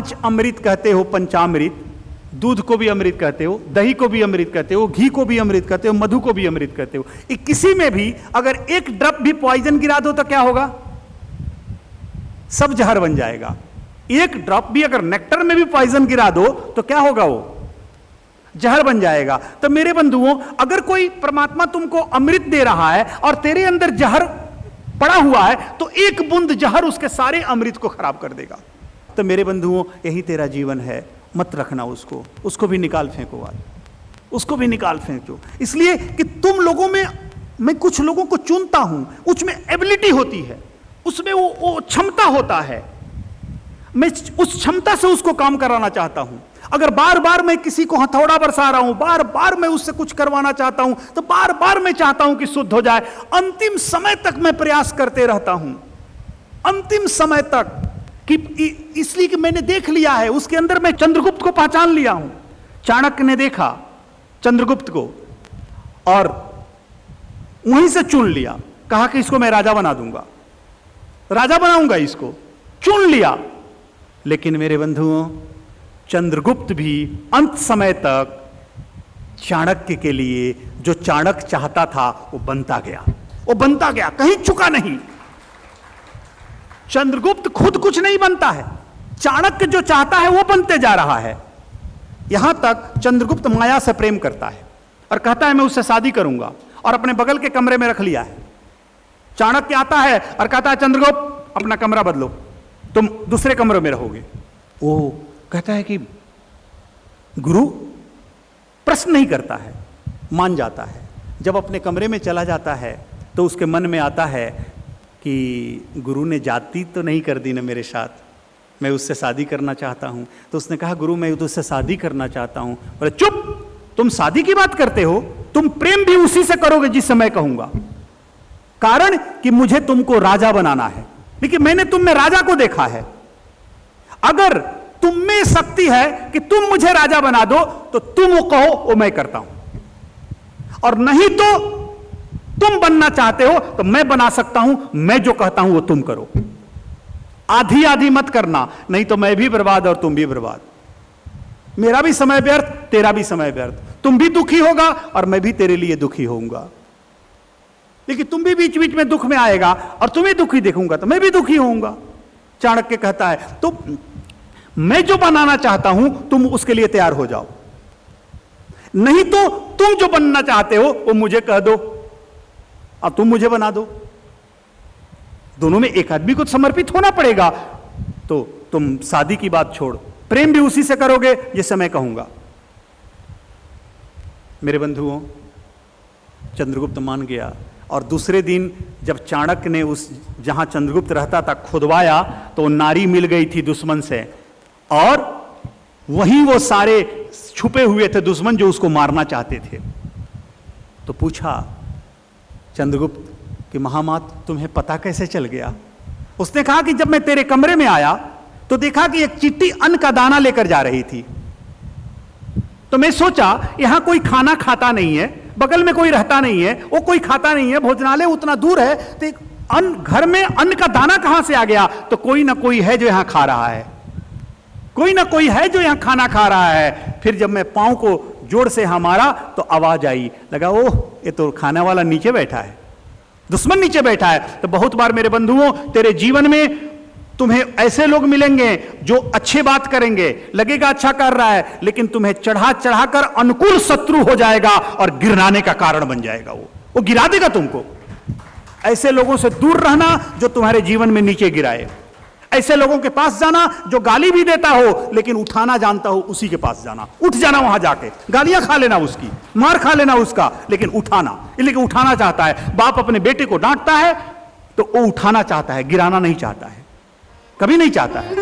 पांच अमृत कहते हो, पंचामृत, दूध को भी अमृत कहते हो, दही को भी अमृत कहते हो, घी को भी अमृत कहते हो, मधु को भी अमृत कहते हो, किसी में भी अगर एक ड्रॉप भी पॉइजन गिरा दो तो क्या होगा? सब जहर बन जाएगा। एक ड्रॉप भी अगर नेक्टर में भी पॉइजन गिरा दो तो क्या होगा? वो जहर बन जाएगा। तो मेरे बंधुओं, अगर कोई परमात्मा तुमको अमृत दे रहा है और तेरे अंदर जहर पड़ा हुआ है तो एक बूंद जहर उसके सारे अमृत को खराब कर देगा। तो मेरे बंधुओं, यही तेरा जीवन है, मत रखना उसको भी निकाल फेंको आज, उसको भी निकाल फेंको। इसलिए कि तुम लोगों में, मैं कुछ लोगों को चुनता हूं, उसमें एबिलिटी होती है, उसमें वो क्षमता होता है, मैं उस क्षमता से उसको काम कराना चाहता हूं। अगर बार बार मैं किसी को हथौड़ा बरसा रहा हूं, बार बार मैं उससे कुछ करवाना चाहता हूं, तो बार बार मैं चाहता हूं कि शुद्ध हो जाए। अंतिम समय तक मैं प्रयास करते रहता हूं, अंतिम समय तक, कि इसलिए कि मैंने देख लिया है उसके अंदर, मैं चंद्रगुप्त को पहचान लिया हूं। चाणक्य ने देखा चंद्रगुप्त को और वहीं से चुन लिया, कहा कि इसको मैं राजा बना दूंगा, राजा बनाऊंगा इसको, चुन लिया। लेकिन मेरे बंधुओं, चंद्रगुप्त भी अंत समय तक चाणक्य के लिए जो चाणक्य चाहता था वो बनता गया, कहीं चुका नहीं। चंद्रगुप्त खुद कुछ नहीं बनता है, चाणक्य जो चाहता है वो बनते जा रहा है। यहां तक चंद्रगुप्त माया से प्रेम करता है और कहता है मैं उससे शादी करूंगा, और अपने बगल के कमरे में रख लिया है। चाणक्य आता है और कहता है चंद्रगुप्त अपना कमरा बदलो, तुम दूसरे कमरे में रहोगे। वो कहता है कि गुरु, प्रश्न नहीं करता है, मान जाता है। जब अपने कमरे में चला जाता है तो उसके मन में आता है कि गुरु ने जाति तो नहीं कर दी ना मेरे साथ, मैं उससे शादी करना चाहता हूं। तो उसने कहा गुरु मैं तो उससे शादी करना चाहता हूं। बोले चुप, तुम शादी की बात करते हो, तुम प्रेम भी उसी से करोगे जिससे मैं कहूंगा, कारण कि मुझे तुमको राजा बनाना है। लेकिन मैंने तुम में राजा को देखा है, अगर तुम में शक्ति है कि तुम मुझे राजा बना दो तो तुम वो कहो वो मैं करता हूं, और नहीं तो तुम बनना चाहते हो तो मैं बना सकता हूं, मैं जो कहता हूं वो तुम करो। आधी आधी मत करना, नहीं तो मैं भी बर्बाद और तुम भी बर्बाद, मेरा भी समय व्यर्थ, तेरा भी समय व्यर्थ, तुम भी दुखी होगा और मैं भी तेरे लिए दुखी होऊंगा। लेकिन तुम भी बीच बीच में दुख में आएगा और तुम्हें दुखी देखूंगा तो मैं भी दुखी होऊंगा। चाणक्य कहता है तो मैं जो बनाना चाहता हूं तुम उसके लिए तैयार हो जाओ, नहीं तो तुम जो बनना चाहते हो वो मुझे कह दो और तुम मुझे बना दो। दोनों में एक आदमी को समर्पित होना पड़ेगा। तो तुम शादी की बात छोड़, प्रेम भी उसी से करोगे जिससे मैं कहूंगा। मेरे बंधुओं, चंद्रगुप्त मान गया, और दूसरे दिन जब चाणक्य ने उस जहां चंद्रगुप्त रहता था खुदवाया तो नारी मिल गई थी दुश्मन से, और वहीं वो सारे छुपे हुए थे दुश्मन जो उसको मारना चाहते थे। तो पूछा चंद्रगुप्त कि महामात तुम्हें पता कैसे चल गया? उसने कहा कि जब मैं तेरे कमरे में आया तो देखा कि एक चिट्टी अन्न का दाना लेकर जा रही थी, तो मैं सोचा यहां कोई खाना खाता नहीं है, बगल में कोई रहता नहीं है, वो कोई खाता नहीं है, भोजनालय उतना दूर है, तो अन्न, घर में अन्न का दाना कहां से आ गया? तो कोई ना कोई है जो यहां खा रहा है, कोई ना कोई है जो यहां खाना खा रहा है। फिर जब मैं पांव को जोर से यहां मारा तो आवाज आई, लगा ओह ये तो खाने वाला नीचे बैठा है, दुश्मन नीचे बैठा है। तो बहुत बार मेरे बंधुओं तेरे जीवन में तुम्हें ऐसे लोग मिलेंगे जो अच्छे बात करेंगे, लगेगा अच्छा कर रहा है, लेकिन तुम्हें चढ़ा चढ़ाकर अनुकूल शत्रु हो जाएगा और गिराने का कारण बन जाएगा, वो गिरा देगा तुमको। ऐसे लोगों से दूर रहना जो तुम्हारे जीवन में नीचे गिराए। ऐसे लोगों के पास जाना जो गाली भी देता हो लेकिन उठाना जानता हो, उसी के पास जाना, उठ जाना, वहां जाके गालियां खा लेना, उसकी मार खा लेना उसका, लेकिन उठाना, लेकिन उठाना चाहता है। बाप अपने बेटे को डांटता है तो वो उठाना चाहता है, गिराना नहीं चाहता है, कभी नहीं चाहता है।